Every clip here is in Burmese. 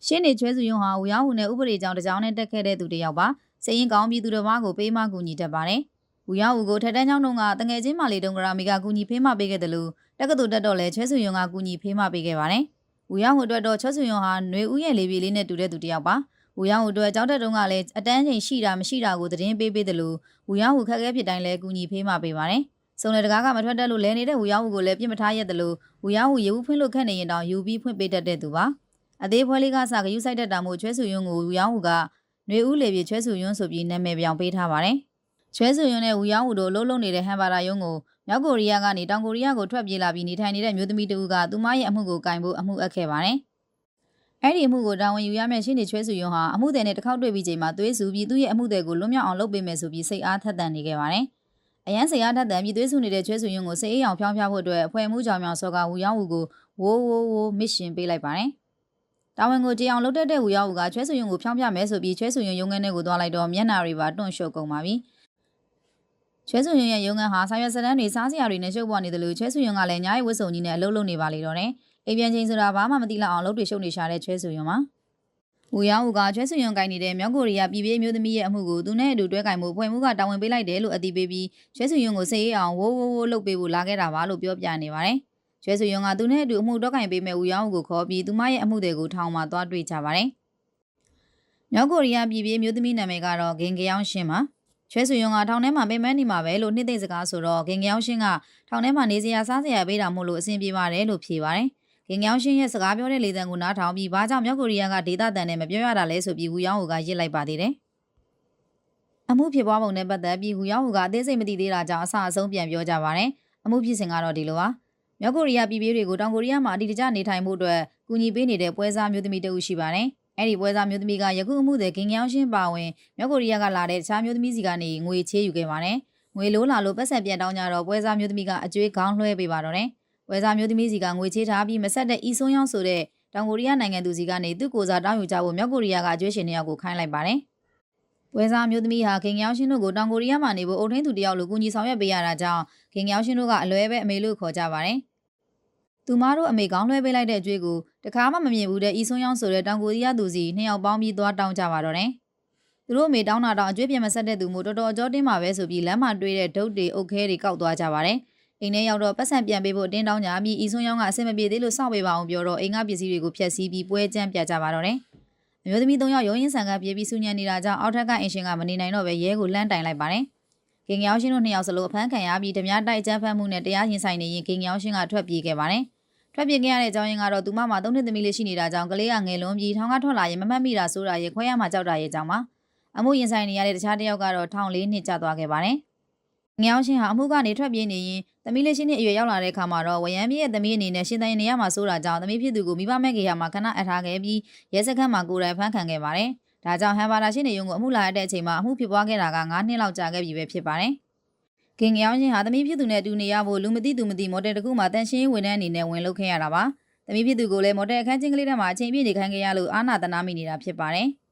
ရှင်းနေချွဲစုယုံဟာဦးရောင်းဦးနဲ့ဥပဒေကြောင့်တကြောင်နဲ့တက်ခဲ့တဲ့သူတစ်ယောက်ပါစရင်ကောင်းပြီးသူတစ်ပါးကိုပေးမကူညီတတ်ပါတယ်ဦးရောင်းဦးကိုထက်တန်းချောင်းတုန်းကတငယ်ချင်းမလေးတုံးကရာမီကကူညီဖေးမပေးခဲ့တယ်လို့တက္ကသိုလ်တက်တော့လဲချွဲစုယုံကကူညီဖေးမပေးခဲ့ပါတယ်ဦးရောင်းဦးအတွက်တော့ချွဲစုယုံဟာຫນွေဦးရဲ့လေးပြေလေးနဲ့တူတဲ့သူတစ်ယောက်ပါဦးရောင်းဦးအတွက်ကြောက်တဲ့တုန်းကလည်းအတန်းချိန်ရှိတာမရှိတာကိုသတင်းပေးတယ်လို့ဦးရောင်းဦးခက်ခဲဖြစ်တိုင်းလဲကူညီဖေးမပေးပါတယ်စုံတဲ့တကားကမထွက်တတ်လို့လဲနေတဲ့ဦးရောင်းဦးကိုလည်းပြစ်မထားရက်တယ်လို့ဦးရောင်းဦးရေဦးဖွင့်လို့ခက်နေရင်တောင်ယူပြီးဖွင့်ပေးတတ်တဲ့သူပါအသေးဖွဲလေးကစကယူဆိုင်တတ်တာမို့ချွဲစုယွန်းကိုဦးရောင်းဦးကຫນွေဦးလေပြေချွဲစုယွန်းဆိုပြီးနာမည်ပြောင်းပေးထားပါတယ်ချွဲစုယွန်းနဲ့ဦးရောင်းဦးတို့လှုပ်လှုပ်နေတဲ့ဟန်ဘာသာယုံကိုမြောက်ကိုရီးယားကနေတောင်ကိုရီးယားကိုထွက်ပြေးလာပြီးနေထိုင်နေတဲ့မျိုးသမီးတဦးကသူမရဲ့အမှုကိုကင်ဖို့အမှုအပ်ခဲ့ပါတယ်အဲ့ဒီအမှုကိုတာဝန်ယူရမယ့်ရှင်းနေချွဲစုယွန်းဟာအမှုသည်နဲ့တစ်ခေါက်တွေ့ပြီးချိန်မှာသွေးဆူပြီးသူ့ရဲ့အမှုသည်ကိုလွတ်မြောက်အောင်လုပ်ပေးမယ်ဆိုပြီးစိတ်အားထက်သန်နေခဲ့ပါတယ်အရန်စိတ်အားထက်သန်ပြီးသွေးဆူနေတဲ့ချွဲစုယွန်းကိုစိတ်အေးအောင်ဖြောင်းဖျားဖို့အတွက်အဖွဲ့မှုကြောင်မြောင်စောကဦးရောင်းဦးကိုဝိုးမစ်ရှင်ပေးလိုက်ပါတယ်တာဝန်ကိုကြေအောင်လုပ်တတ်တဲ့ဦးရောင်းဦးကချွဲစုယုံကိုဖြောင်းပြမယ်ဆိုပြီးချွဲစုယုံရုံငန်းထဲကိုသွားလိုက်တော့မျက်နှာတွေပါတွန့်လျှော့ကုန်ပါပြီချွဲစုယုံရဲ့ရုံငန်းဟာဆောင်ရွက်စတန်းတွေစားစရာတွေနဲ့ရှုပ်ပွားနေတယ်လို့ချွဲစုယုံကလည်းညားရဲ့ဝတ်စုံကြီးနဲ့အလုပ်လုပ်နေပါလေတော့တယ်အိမ်ပြန်ချင်းဆိုတာဘာမှမသိလောက်အောင်လုပ်တွေရှုပ်နေရှာတဲ့ချွဲစုယုံမှာဦးရောင်းဦးကချွဲစုယုံကိုင်နေတဲ့မြောက်ကိုရီးယားပြည်ပြည်မျိုးသမီးရဲ့အမှုကိုသူနဲ့အတူတွဲကင်မှုဖွဲ့မှုကတာဝန်ပေးလိုက်တယ်လို့အသိပေးပြီးချွဲစုယုံကိုစိတ်အေးအောင်ဝိုးလုပ်ပေးဖို့လာခဲ့တာပါလို့ပြောပြနေပါတယ်ချွဲစုယုံကသူနဲ့အတူအမှုတော့ကင်ပေးမဲ့ဦးရောင်းဦးကိုခေါ်ပြီးသူမရဲ့အမှုတွေကိုထောင်မှာသွားတွေ့ကြပါတယ်။မြောက်ကိုရီးယားပြည်ပြည်မျိုးသမီးနာမည်ကတော့ဂင်ကယောင်ရှင်းပါ။ချွဲစုယုံကထောင်ထဲမှာပိတ်မန်းနေမှာပဲလို့နှစ်သိမ့်စကားဆိုတော့ဂင်ကယောင်ရှင်းကထောင်ထဲမှာနေစရာစားစရာပေးတာမို့လို့အဆင်ပြေပါတယ်လို့ဖြေပါတယ်။ဂင်ကယောင်ရှင်းရဲ့စကားပြောတဲ့လေသံကိုနားထောင်ပြီးဘာကြောင့်မြောက်ကိုရီးယားကဒေသတန်နဲ့မပြောရတာလဲဆိုပြီးဦးရောင်းဦးကရစ်လိုက်ပါသေးတယ်။အမှုဖြစ်ပွားပုံနဲ့ပတ်သက်ပြီးဦးရောင်းဦးကအသေးစိတ်မသိသေးတာကြောင့်အဆအဆုံးပြန်ပြောကြပါတယ်။အမှုဖြစ်စဉ်ကတော့ဒီလိုပါ။မြောက်ကိုရီးယားပြည်ပြည်တွေကိုတောင်ကိုရီးယားမှာအတိအကျနေထိုင်မှုအတွက်ကူညီပေးနေတဲ့ပွဲစားမျိုးသမီးတဦးရှိပါတယ်။အဲ့ဒီပွဲစားမျိုးသမီးကယခုအမှုတွေဂင်ကယောင်ရှင်းပါဝင်မြောက်ကိုရီးယားကလာတဲ့တခြားမျိုးသမီးစီကနေငွေချေးယူခဲ့ပါတယ်။ငွေလိုးလာလို့ပတ်ဆက်ပြန်တောင်းကြတော့ပွဲစားမျိုးသမီးကအကျွေးခေါင်းလွှဲပေးပါတော့တယ်။ပွဲစားမျိုးသမီးစီကငွေချေးထားပြီးမဆက်တဲ့အီဆွန်ယောင်းဆိုတဲ့တောင်ကိုရီးယားနိုင်ငံသူစီကနေသူ့ကိုယ်စားတောင်းယူကြဖို့မြောက်ကိုရီးယားကအကျွေးရှင်တယောက်ကိုခိုင်းလိုက်ပါတယ်။ပွဲစားမျိုးသမီးဟာဂင်ကယောင်ရှင်းတို့ကိုတောင်ကိုရီးယားမှာနေဖို့အုပ်ထင်းသူတယောက်လိုကူညီဆောင်ရွက်ပေးရတာကြောင့်ဂင်ကယောင်ရှင်းတို့ကအလွဲပဲအမေလို့ခေါ်ကြပါတယ်။သူမတို့အမေကောင်းလွှဲပေးလိုက်တဲ့အကျွေးကိုတခါမှမမြင်ဘူးတဲ့အီဆွန်ယောင်းဆိုတဲ့တောင်ကိုရီးယားသူစီနှစ်ယောက်ပေါင်းပြီးသွားတောင်းကြပါတော့တယ်။သူတို့အမေတောင်းတာတော့အကျွေးပြန်မဆက်တဲ့သူမို့တော်တော်အကြောတင်းမှာပဲဆိုပြီးလမ်းမှာတွေ့တဲ့ဒုတ်တွေအုတ်ခဲတွေကောက်သွားကြပါတယ်။အိမ်ထဲရောက်တော့ပတ်စံပြန်ပေးဖို့အတင်းတောင်းကြပြီးအီဆွန်ယောင်းကအဆင်မပြေသေးလို့စောင့်ပေးပါအောင်ပြောတော့အိမ်ကပစ္စည်းတွေကိုဖျက်ဆီးပြီးပွဲကြမ်းပြကြပါတော့တယ်။အမျိုးသမီး၃ယောက်ရုံးရင်းဆန်ကပြေးပြီးဆူညံနေတာကြောင့်အောက်ထပ်ကအင်ရှင်ကမနေနိုင်တော့ပဲရဲကိုလှမ်းတိုင်လိုက်ပါတယ်။ဂင်ကယောင်ရှင်းတို့နှစ်ယောက်စလုံးအဖမ်းခံရပြီးဓမြတိုက်ကြမ်းဖက်မှုနဲ့တရားရင်ဆိုင်နေရင်ဂင်ကယောင်ရှင်းကထွက်ပြေးခဲ့ပါတယ်။ထွက်ပြေးခဲ့ရတဲ့အကြောင်းရင်းကတော့သူမမှာ၃နှစ်သမီးလေးရှိနေတာကြောင့်ကလေးကငယ်လွန်ပြီးထောင်ကထွက်လာရင်မမှတ်မိတာဆိုတာရေခွဲရမှကြောက်တာရဲ့အကြောင်းပါအမှုရင်ဆိုင်နေရတဲ့တခြားတစ်ယောက်ကတော့ထောင်၄နှစ်ကြာသွားခဲ့ပါတယ်။ငယောင်းရှင်းဟာအမှုကနေထွက်ပြေးနေရင်သမီးလေးရှင်းနှစ်အရွယ်ရောက်လာတဲ့အခါမှာတော့ဝရမ်းပြေးရဲ့သမီးအနေနဲ့ရှင်းတိုင်းနေရမှာဆိုတာကြောင့်သမီးဖြစ်သူကိုမိဘမဲ့ကေဟာမှာခဏအပ်ထားခဲ့ပြီးရဲစခန်းမှာကိုယ်တိုင်ဖမ်းခံခဲ့ပါတယ်။ဒါကြောင့်ဟန်ဘာသာရှင်းနေရုံကိုအမှုလာရတဲ့အချိန်မှာအမှုဖြစ်ပွားခဲ့တာက9နှစ်လောက်ကြာခဲ့ပြီပဲဖြစ်ပါတယ်။ဂင်ငယောင်းရှင်းဟာသမီးဖြစ်သူနဲ့အတူနေရဖို့လူမသိသူမသိမော်ဒယ်တစ်ခုမှာတန်ရှင်းဝန်ထမ်းအနေနဲ့ဝင်လုပ်ခဲ့ရတာပါ။သမီးဖြစ်သူကိုလည်းမော်ဒယ်အခန်းချင်းကလေးထဲမှာအချိန်ပြည့်နေခိုင်းခဲ့ရလို့အာနာတနာမိနေတာဖြစ်ပါတယ်။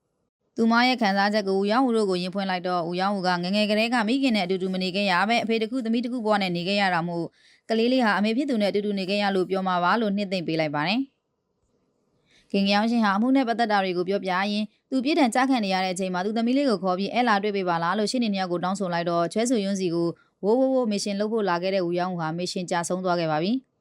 သူမရဲ့ခံစားချက်ကိုဦးရောင်းဦးတို့ကိုရင်ဖွင့်လိုက်တော့ဦးရောင်းဦးကငငယ်ကလေးကမိခင်နဲ့အတူတူမနေခဲ့ရပဲအဖေတစ်ခုသမီးတစ်ခုဘဝနဲ့နေခဲ့ရတာမို့ကလေးလေးဟာအမေဖြစ်သူနဲ့အတူတူနေခဲ့ရလို့ပြောမှာပါလို့နှစ်သိမ့်ပေးလိုက်ပါတယ်။ဂင်ကြောင်ရှင်ဟာအမှုနဲ့ပတ်သက်တာတွေကိုပြောပြရင်သူပြည့်တံကြားခံနေရတဲ့အချိန်မှာသူသမီးလေးကိုခေါ်ပြီးအဲ့လာတွေ့ပေးပါလားလို့ရှင်းနေနှစ်ယောက်ကိုတောင်းဆိုလိုက်တော့ချွဲဆူယွန်းစီကိုဝိုးမရှင်လုပ်ဖို့လာခဲ့တဲ့ဦးရောင်းဦးဟာမရှင်ကြာဆုံးသွားခဲ့ပါပြီ။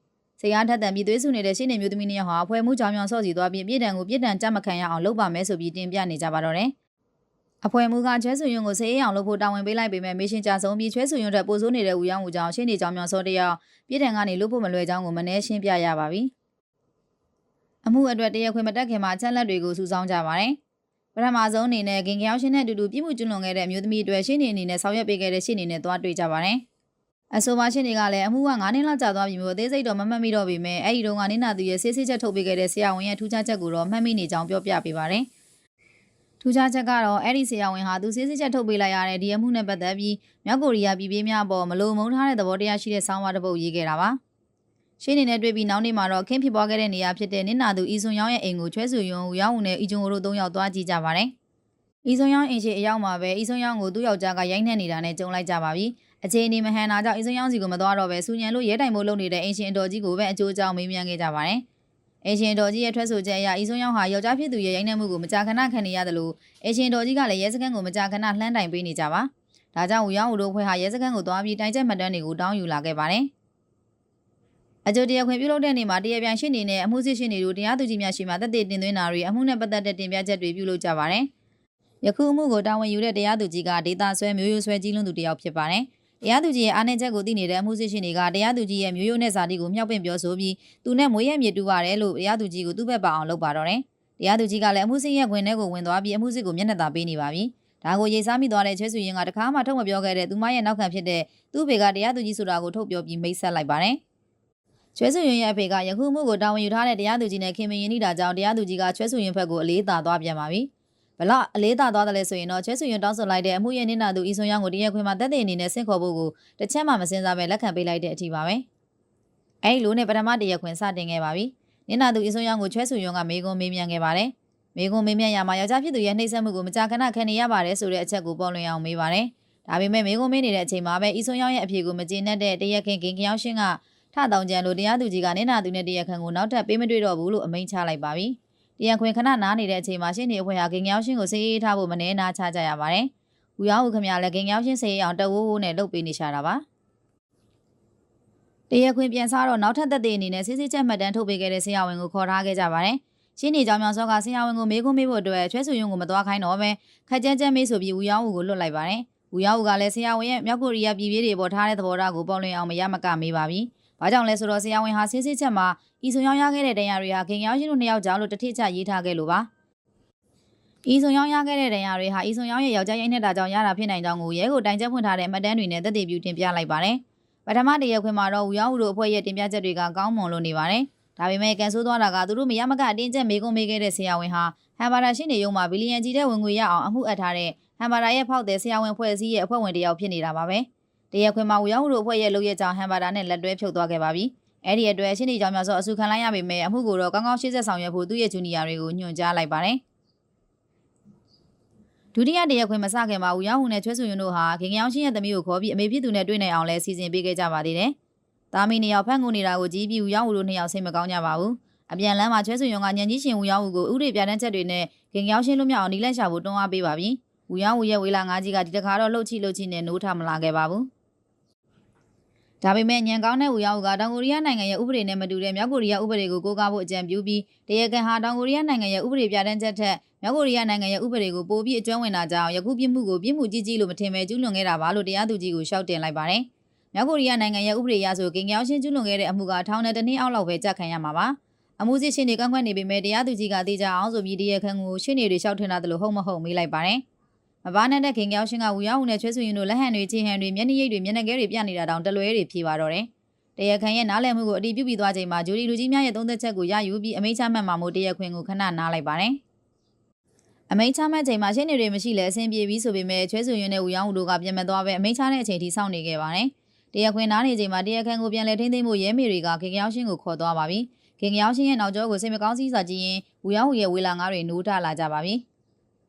စိတ်အားထက်သန်ပြီးသွေးဆူနေတဲ့ရှင်းနေမျိုးသမီးနှစ်ယောက်ဟာအဖွဲ့မှုကြောင်မြောင်ဆော့စီသွားပြီးပြည့်တံကိုပြည့်တံကြမခံရအောင်လုပ်ပါမယ်ဆိုပြီးတင်ပြနေကြပါတော့တယ်။အဖွဲ့မှုကချွဲဆူယွန်းကိုစေးအောင်လုပ်ဖို့တာဝန်ပေးလိုက်ပေမဲ့မရှင်ကြာဆုံးပြီးချွဲဆူယွန်းတဲ့ပိုးဆိုးနေတဲ့ဦးရောင်းဦးကြောင့်ရှင်းနေကြောင်မြောင်ဆော့တယောက်ပြည့်တံကနေလုပ်ဖို့မလွယ်ကြောင်းကိုမနှဲရှင်းပြရပါပြီ။အမှုအတွက်တရခွင့်မတက်ခင်မှာချက်လက်တွေကိုစုဆောင်းကြပါတယ်။ပထမဆုံးအနေနဲ့ဂင်ကြောင်ရှင်နဲ့အတူတူပြည့်မှုကျွလွန်ခဲ့တဲ့မျိုးသမီးတွေရှင်းနေအနေနဲ့ဆောင်ရွက်ပေးခဲ့တဲ့ရှင်းနေနဲ့သွားတွေ့ကြပါတယ်။အဆိုပါရှင်းတွေကလည်းအမှုက9နှစ်လောက်ကြာသွားပြီမို့အသေးစိတ်တော့မမှတ်မိတော့ပေမဲ့အဲ့ဒီတုန်းကနင်းနာသူရဲ့ဆေးဆေးချက်ထုတ်ပေးခဲ့တဲ့ဆရာဝန်ရဲ့ထူးခြားချက်ကိုတော့မှတ်မိနေကြောင်းပြောပြပေးပါတယ်။ထူးခြားချက်ကတော့အဲ့ဒီဆရာဝန်ဟာသူဆေးဆေးချက်ထုတ်ပေးလိုက်ရတဲ့ဒီအမှုနဲ့ပတ်သက်ပြီးမြောက်ကိုရီးယားပြည်ပြည်များပေါ်မလိုမုန်းထားတဲ့သဘောတရားရှိတဲ့ဆောင်းပါးတစ်ပုဒ်ရေးခဲ့တာပါ။ရှင်းနေနဲ့တွေ့ပြီးနောက်နေ့မှာတော့ခင်းဖြစ်ပွားခဲ့တဲ့နေရာဖြစ်တဲ့နင်းနာသူအီဆွန်ယောင်းရဲ့အိမ်ကိုချွဲဆူယွန်းဦးရောင်းဦးနဲ့အီဂျွန်တို့၃ယောက်သွားကြည့်ကြပါတယ်။အီဆွန်ယောင်းအိမ်ရှိအရောက်မှာပဲအီဆွန်ယောင်းကိုသူ့ယောက်ျားကရိုက်နှက်နေတာနဲ့ကြုံလိုက်ကြပါပြီ။အခြေအနေမဟန်တာကြောင့်အီဆွန်ယောင်းစီကိုမသွားတော့ပဲစူညံလို့ရဲတိုင်မို့လုပ်နေတဲ့အင်ရှင်အတော်ကြီးကိုပဲအကျိုးအကြောင်းမေးမြန်းခဲ့ကြပါတယ်။ အရှင်တော်ကြီးရဲ့ထွက်ဆိုချက်အရဤဆုံးရောက်ဟာယောက်ျားဖြစ်သူရဲ့ရိုက်နှက်မှုကိုမကြာခဏခံနေရတယ်လို့အရှင်တော်ကြီးကလည်းရဲစခန်းကိုမကြာခဏလှမ်းတိုင်ပေးနေကြပါဒါကြောင့်ဦးရောင်းဦးတို့အဖွဲ့ဟာရဲစခန်းကိုသွားပြီးတိုင်ချက်မှတ်တမ်းတွေကိုတောင်းယူလာခဲ့ပါတယ်အကြိုတရားခွင့်ပြုလုပ်တဲ့နေ့မှာတရားပြိုင်ရှင်းနေတဲ့အမှုစစ်ရှင်းနေတို့တရားသူကြီးများရှိမှသက်သေတင်သွင်းတာတွေအမှုနဲ့ပတ်သက်တဲ့တင်ပြချက်တွေပြုလုပ်ကြပါတယ်ယခုအမှုကိုတာဝန်ယူတဲ့တရားသူကြီးကဒေတာဆွဲမျိုးရိုးဆွဲကြီးလွန်းသူတစ်ယောက်ဖြစ်ပါတယ်တရားသူကြီးရဲ့အားနည်းချက်ကိုသိနေတဲ့အမှုစစ်ရှင်တွေကတရားသူကြီးရဲ့မျိုးရိုးနဲ့ဇာတိကိုမြောက်ပင့်ပြောဆိုပြီးသူနဲ့မွေးရမြေတူပါတယ်လို့တရားသူကြီးကိုသူ့ဘက်ပါအောင်လုပ်ပါတော့တယ်။တရားသူကြီးကလည်းအမှုစစ်ရဲ့ခွင်ထဲကိုဝင်သွားပြီးအမှုစစ်ကိုမျက်နှာသာပေးနေပါပြီ။ဒါကိုရေးစားမိသွားတဲ့ချဲဆွေရင်ကတခါမှထုတ်မပြောခဲ့တဲ့သူမရဲ့နောက်ခံဖြစ်တဲ့သူ့ဖေကတရားသူကြီးဆိုတာကိုထုတ်ပြောပြီးမိတ်ဆက်လိုက်ပါတယ်။ချဲဆွေရင်ရဲ့အဖေကယခုမှုကိုတာဝန်ယူထားတဲ့တရားသူကြီးနဲ့ခင်မင်ရင်နေတာကြောင့်တရားသူကြီးကချဲဆွေရင်ဘက်ကိုအလေးသာသွားပြန်ပါပြီ။ဘလောက်အလေးသာသွားတယ်လဲဆိုရင်တော့ချဲဆွေရင်တောင်းဆိုလိုက်တဲ့အမှုရဲ့နင်းနာသူဤဆွန်ရောင်းကိုတရားခွင်မှာတက်တဲ့အနေနဲ့ဆင့်ခေါ်ဖို့ကိုတစ်ချက်မှမစင်စားပဲလက်ခံပေးလိုက်တဲ့အထိပါပဲ။အဲဒီလိုနဲ့ပထမတရားခွင်စတင်ခဲ့ပါပြီ။နင်းနာသူဤဆွန်ရောင်းကိုချဲဆွေရင်ကမေကွန်မေးမြန်းခဲ့ပါတယ်။မေကွန်မေးမြန်းရမှာယောက်ျားဖြစ်သူရဲ့နှိမ့်ဆက်မှုကိုမကြာခဏခံနေရပါတယ်ဆိုတဲ့အချက်ကိုပေါ်လွင်အောင်မေးပါတယ်။ဒါပေမဲ့မေကွန်မေးနေတဲ့အချိန်မှာပဲဤဆွန်ရောင်းရဲ့အဖြေကိုမကျေနပ်တဲ့တရားခင်ခင်ကြောင်ရှင်းကထတောင်ကြံလို့တရားသူကြီးကနင်းနာသူနဲ့တရားခံကိုနောက်ထပ်ပေးမတွေ့တော့ဘူးလို့အမိန့်ချလိုက်ပါပြီ။တရားခွင်ခဏနားနေတဲ့အချိန်မှာရှင်းနေအဖွဲ့ဟာခင်ကြောင်ရှင်းကိုစေးအေးထားဖို့မနှဲနာချကြရပါတယ်။ဦးရောင်းဦးခမရလည်းခင်ကြောင်ရှင်းစေးအောင်တဝိုးဝိုးနဲ့လှုပ်ပေးနေရှာတာပါ။တရားခွင်ပြန်စားတော့နောက်ထပ်သက်သေအနေနဲ့စစ်စစ်ချက်မှတ်တမ်းထုတ်ပေးခဲ့တဲ့ဆရာဝန်ကိုခေါ်ထားခဲ့ကြပါတယ်။ရှင်းနေကြောင်မြောင်စောကဆရာဝန်ကိုမေးခွန်းမေးဖို့အတွက်ချွဲဆူယွန်းကိုမသွားခိုင်းတော့ပဲခက်ကြမ်းကြမ်းမေးဆိုပြီးဦးရောင်းဦးကိုလွတ်လိုက်ပါတယ်။ဦးရောင်းဦးကလည်းဆရာဝန်ရဲ့မြောက်ကိုရီးယားပြည်ပြည်တွေပေါ်ထားတဲ့သဘောထားကိုပေါ်လွင်အောင်မရမကမေးပါပြီ။ဘာကြောင့်လဲဆိုတော့ဆရာဝန်ဟာစစ်စစ်ချက်မှာဤဆွန်ရောင်းရခဲ့တဲ့တရားတွေဟာခင်ကြောင်ရှင်းတို့နှစ်ယောက်ကြောင့်လို့တထစ်ချရေးထားခဲ့လို့ပါ။ဤဆွန်ရောင်းရခဲ့တဲ့တရားတွေဟာဤဆွန်ရောင်းရဲ့ယောက်ျားရိုက်နှက်တာကြောင့်ရတာဖြစ်နိုင်ကြောင်းကိုရဲကိုတိုင်ချက်ဖွင့်ထားတဲ့မှတ်တမ်းတွေနဲ့သက်သေပြုတင်ပြလိုက်ပါတယ်။ပထမတရားခွင်မှာတော့ဦးရောင်းဦးတို့အဖွဲ့ရဲ့တင်ပြချက်တွေကကောင်းမွန်လို့နေပါတယ်။ဒါပေမဲ့ကန်ဆိုးသွားတာကသူတို့မရမကအတင်းကျပ်မေးခွန်းမေးခဲ့တဲ့ဆရာဝန်ဟာဟမ်ဘာတာရှင်းနေရုံမှာဘီလီယံကြီးတဲ့ဝင်ငွေရအောင်အမှုအပ်ထားတဲ့ဟမ်ဘာတာရဲ့ဖောက်တဲ့ဆရာဝန်ဖွဲ့စည်းရဲ့အဖွဲ့ဝင်တစ်ယောက်ဖြစ်နေတာပါပဲ။တရားခွင်မှာဦးရောင်းဦးတို့အဖွဲ့ရဲ့လုပ်ရကြောင်းဟမ်ဘာတာနဲ့လက်တွဲဖြုတ်သွားခဲ့ပါပြီ။အဲ့ဒီအတွက်ရှင်းနေကြောင်များစောအဆူခံလိုက်ရပေမဲ့အမှုကိုတော့ကောင်းကောင်းရှေ့ဆက်ဆောင်ရွက်ဖို့သူ့ရဲ့ဂျူနီယာတွေကိုညွှန်ကြားလိုက်ပါတယ်။ဒုတိယတရားခွင်မစခင်မှာဦးရောင်းဦးနဲ့ချွဲဆူယွန်းတို့ဟာခင်ကြောင်ရှင်းရဲ့သမီးကိုခေါ်ပြီးအမေဖြစ်သူနဲ့တွေ့နိုင်အောင်လဲစီစဉ်ပေးခဲ့ကြပါသေးတယ်။သားမီးနှစ်ယောက်ဖက်ငုံနေတာကိုကြည့်ပြီးဦးရောင်းဦးတို့နှစ်ယောက်စိတ်မကောင်းကြပါဘူး။အပြန်လမ်းမှာချွဲဆူယွန်းကညံကြီးရှင်ဦးရောင်းဦးကိုဥတွေပြတန်းချက်တွေနဲ့ခင်ကြောင်ရှင်းလွတ်မြောက်အောင်နီးလက်ရှာဖို့တွန်းအားပေးပါပြီ။ဦးရောင်းဦးရဲ့ဝေလာငါးကြီးကဒီတခါတော့လှုပ်ချိနဲ့နိုးထမလာခဲ့ပါဘူး။ဒါပေမဲ့ညံကောင်းတဲ့ဦးရောင်းဦးကတောင်ကိုရီးယားနိုင်ငံရဲ့ဥပဒေနဲ့မတူတဲ့မြောက်ကိုရီးယားဥပဒေကိုကိုးကားဖို့အကြံပြုပြီးတရားခံဟာတောင်ကိုရီးယားနိုင်ငံရဲ့ဥပဒေပြဋ္ဌာန်းချက်ထက်မြောက်ကိုရီးယားနိုင်ငံရဲ့ဥပဒေကိုပိုပြီးအကျွမ်းဝင်တာကြောင့်ယခုပြစ်မှုကိုပြစ်မှုကြီးလို့မထင်ပဲကျူးလွန်ခဲ့တာပါလို့တရားသူကြီးကိုရှောက်တင်လိုက်ပါတယ်။မြောက်ကိုရီးယားနိုင်ငံရဲ့ဥပဒေအရဆိုခင်ကြောင်ရှင်းကျူးလွန်ခဲ့တဲ့အမှုကထောင်နဲ့တစ်နှစ်အောက်လောက်ပဲကြခံရမှာပါ။အမှုစစ်ရှင်းတွေကန့်ကွက်နေပေမဲ့တရားသူကြီးကသိကြအောင်ဆိုပြီးတရားခံကိုရှင်းနေတွေရှောက်ထင်တာတလို့ဟုတ်မဟုတ်မေးလိုက်ပါတယ်။မဘာနဲ့တဲ့ခင်ကြောင်ရှင်းကဦးရောင်းဦးနဲ့ချွဲဆူရင်တို့လက်ဟန်တွေခြေဟန်တွေမျက်နှာရိပ်တွေမျက်နှာကဲတွေပြနေတာတောင်တလွဲတွေဖြေပါတော့တယ်။တရားခံရဲ့နားလည်မှုကိုအတည်ပြုပြီးသွားချိန်မှာဂျူရီလူကြီးများရဲ့သုံးသက်ချက်ကိုရယူပြီးအမိန့်ချမှတ်မှာမို့တရားခွင်ကိုခဏနားလိုက်ပါတယ်။အမိန့်ချမှတ်ချိန်မှာရှင်းနေတွေမရှိလဲအဆင်ပြေပြီးဆိုပေမဲ့ချွဲဆူရင်နဲ့ဦးရောင်းဦးတို့ကပြန်မသွားပဲအမိန့်ချတဲ့အချိန်ထိစောင့်နေခဲ့ပါတယ်။တရားခွင်နားနေချိန်မှာတရားခံကိုပြန်လဲထိန်းသိမ်းဖို့ရဲမေတွေကခင်ကြောင်ရှင်းကိုခေါ်သွားပါပြီ။ခင်ကြောင်ရှင်းရဲ့နောက်ကျောကိုစိတ်မကောင်းစည်းစာကြည့်ရင်ဦးရောင်းဦးရဲ့ဝေလာငါးတွေနိုးထလာကြပါပြီ။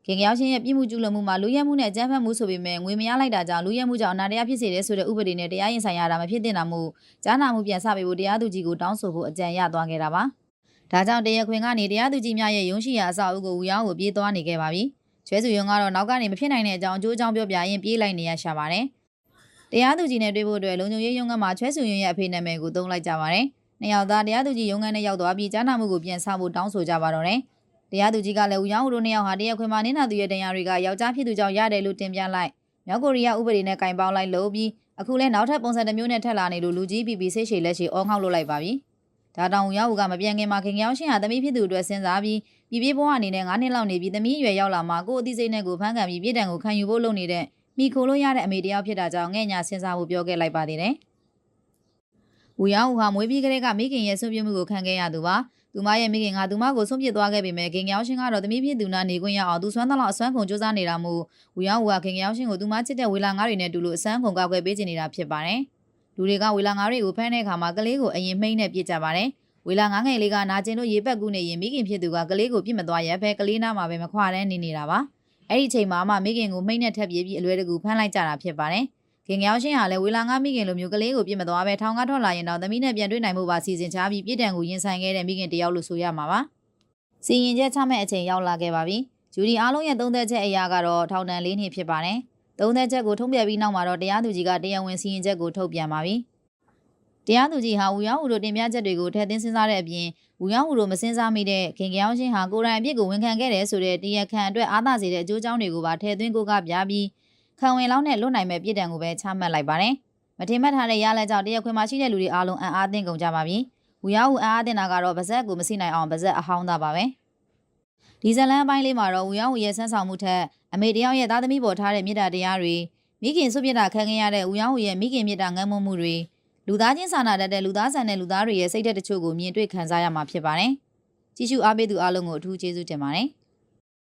ခင်ကြောင်ရှင်းရဲ့ပြည်မှုကျူးလွန်မှုမှာလူရဲမှုနဲ့အကြမ်းဖက်မှုဆိုပေမဲ့ငွေမရလိုက်တာကြောင့်လူရဲမှုကြောင့်အနာတရားဖြစ်စေတဲ့ဆိုတဲ့ဥပဒေနဲ့တရားရင်ဆိုင်ရတာမဖြစ်သင့်တာမို့ကြားနာမှုပြန်ဆပေးဖို့တရားသူကြီးကိုတောင်းဆိုဖို့အကြံရသွားခဲ့တာပါ။ဒါကြောင့်တရားခွင်ကနေတရားသူကြီးများရဲ့ရုံးရှိရာအဆောက်အဦကိုဦးရောင်းကိုပြေးသွားနေခဲ့ပါပြီ။ချွဲဆူယွန်းကတော့နောက်ကနေမဖြစ်နိုင်တဲ့အကြောင်းအကျိုးအကြောင်းပြောပြရင်ပြေးလိုက်နေရရှာပါတယ်။တရားသူကြီးနဲ့တွေ့ဖို့အတွက်လုံခြုံရေးရုံးခန်းမှာချွဲဆူယွန်းရဲ့အဖေနာမည်ကိုသုံးလိုက်ကြပါတယ်။နှစ်ယောက်သားတရားသူကြီးရုံးခန်းနဲ့ရောက်သွားပြီးကြားနာမှုကိုပြန်ဆဖို့တောင်းဆိုကြပါတော့တယ်။တရားသူကြီးကလည်းဦးရောင်းဦးတို့နှစ်ယောက်ဟာတရားခွင်မှာနင်းနာသူရဲ့တရားတွေကယောက်ျားဖြစ်သူကြောင့်ရတယ်လို့တင်ပြလိုက်မြောက်ကိုရီးယားဥပဒေနဲ့ကင်ပေါင်းလိုက်လို့ပြီးအခုလဲနောက်ထပ်ပုံစံတစ်မျိုးနဲ့ထက်လာနေလို့လူကြီးပြီးစိတ်ရှည်လက်ရှည်အောငေါက်လုပ်လိုက်ပါပြီ။ဒါတောင်ဦးရောင်းဦးကမပြန်ခင်မှာခင်ကြောင်ရှင်းဟာသမီးဖြစ်သူအတွက်စဉ်းစားပြီးပြေးဘွားအနေနဲ့9နှစ်လောက်နေပြီးသမီးရွယ်ရောက်လာမှကိုယ်အသိစိတ်နဲ့ကိုဖမ်းခံပြီးပြည်တံကိုခံယူဖို့လုပ်နေတဲ့မိခိုလို့ရတဲ့အမေတယောက်ဖြစ်တာကြောင့်ငဲ့ညာစဉ်းစားဖို့ပြောခဲ့လိုက်ပါသေးတယ်။ဦးရောင်းဦးဟာမွေးပြီးကလေးကမိခင်ရဲ့ဆွံ့ပြမှုကိုခံခဲ့ရသူပါ။သူမရဲ့မိခင်ကသူမကိုဆုံးပြစ်သွားခဲ့ပေမဲ့ခင်ကြောင်ရှင်းကတော့သမီးဖြစ်သူနာနေခွင့်ရအောင်သူစွမ်းသလောက်အစွမ်းကုန်စူးစမ်းနေတာမို့ဦးရောင်းဦးကခင်ကြောင်ရှင်းကိုသူမချစ်တဲ့ဝေလာငါးတွေနဲ့တူလို့အစွမ်းကုန်ကောက်ွယ်ပေးချင်နေတာဖြစ်ပါတယ်။လူတွေကဝေလာငါးတွေကိုဖမ်းတဲ့အခါမှာကလေးကိုအရင်မှိန်းနဲ့ပြစ်ကြပါတယ်။ဝေလာငါးငယ်လေးကနာကျင်လို့ရေပက်ကူးနေရင်မိခင်ဖြစ်သူကကလေးကိုပြစ်မသွားရဲဖဲကလေးနားမှာပဲမခွာတန်းနေနေတာပါ။အဲ့ဒီချိန်မှာမှမိခင်ကိုမှိန်းနဲ့ထပ်ပြေးပြီးအလွယ်တကူဖမ်းလိုက်ကြတာဖြစ်ပါတယ်။ ခင်ငယ်အောင်ရှင်းဟာလည်းဝေလာငါမိခင်လိုမျိုးကလေးကိုပြစ်မသွားပဲထောင်ကားထွက်လာရင်တော့သမီးနဲ့ပြန်တွေ့နိုင်မှုပါစီစဉ်ချပြီးပြည်တံကိုရင်ဆိုင်ခဲ့တဲ့မိခင်တယောက်လို့ဆိုရမှာပါစီရင်ချက်ချမဲ့အချိန်ရောက်လာခဲ့ပါပြီဂျူဒီအားလုံးရဲ့သုံးသက်ချက်အရာကတော့ထောင်ဒဏ်၄နှစ်ဖြစ်ပါတယ်သုံးသက်ချက်ကိုထုံးပြပြီးနောက်မှာတော့တရားသူကြီးကတရားဝင်စီရင်ချက်ကိုထုတ်ပြန်ပါပြီတရားသူကြီးဟာဝူယောင်ဝူတို့တင်ပြချက်တွေကိုထည့်သွင်းစဉ်းစားတဲ့အပြင်ဝူယောင်ဝူတို့မစဉ်းစားမိတဲ့ခင်ကအောင်ရှင်းဟာကိုယ်တိုင်အပြစ်ကိုဝန်ခံခဲ့တယ်ဆိုတဲ့တရားခံအတွက်အားသာစေတဲ့အကျိုးအကြောင်းတွေကိုပါထည့်သွင်းကိုကပြပြီးခံဝင်လောင်းနဲ့လွတ်နိုင်မဲ့ပြည်တံကိုပဲချမှတ်လိုက်ပါတယ်မထင်မှတ်ထားတဲ့ရလဒ်ကြောင့်တရားခွင်မှာရှိတဲ့လူတွေအားလုံးအံ့အားသင့်ကုန်ကြပါပြီဝူယောင်ဝူအံ့အားသင့်တာကတော့ပါဇက်ကိုမစိနိုင်အောင်ပါဇက်အဟောင်းသားပါပဲဒီဇလန်အပိုင်းလေးမှာတော့ဝူယောင်ဝူရဲ့ဆန်းဆောင်မှုထက်အမေတယောက်ရဲ့သားသမီးပေါ်ထားတဲ့မေတ္တာတရားတွေမိခင်စွပြစ်တာခံခဲ့ရတဲ့ဝူယောင်ဝူရဲ့မိခင်မေတ္တာငတ်မွတ်မှုတွေလူသားချင်းစာနာတတ်တဲ့လူသားဆန်တဲ့လူသားတွေရဲ့စိတ်ဓာတ်တချို့ကိုမြင်တွေ့ခံစားရမှာဖြစ်ပါတယ်။ကြည့်ရှုအားပေးသူအားလုံးကိုအထူးကျေးဇူးတင်ပါတယ်။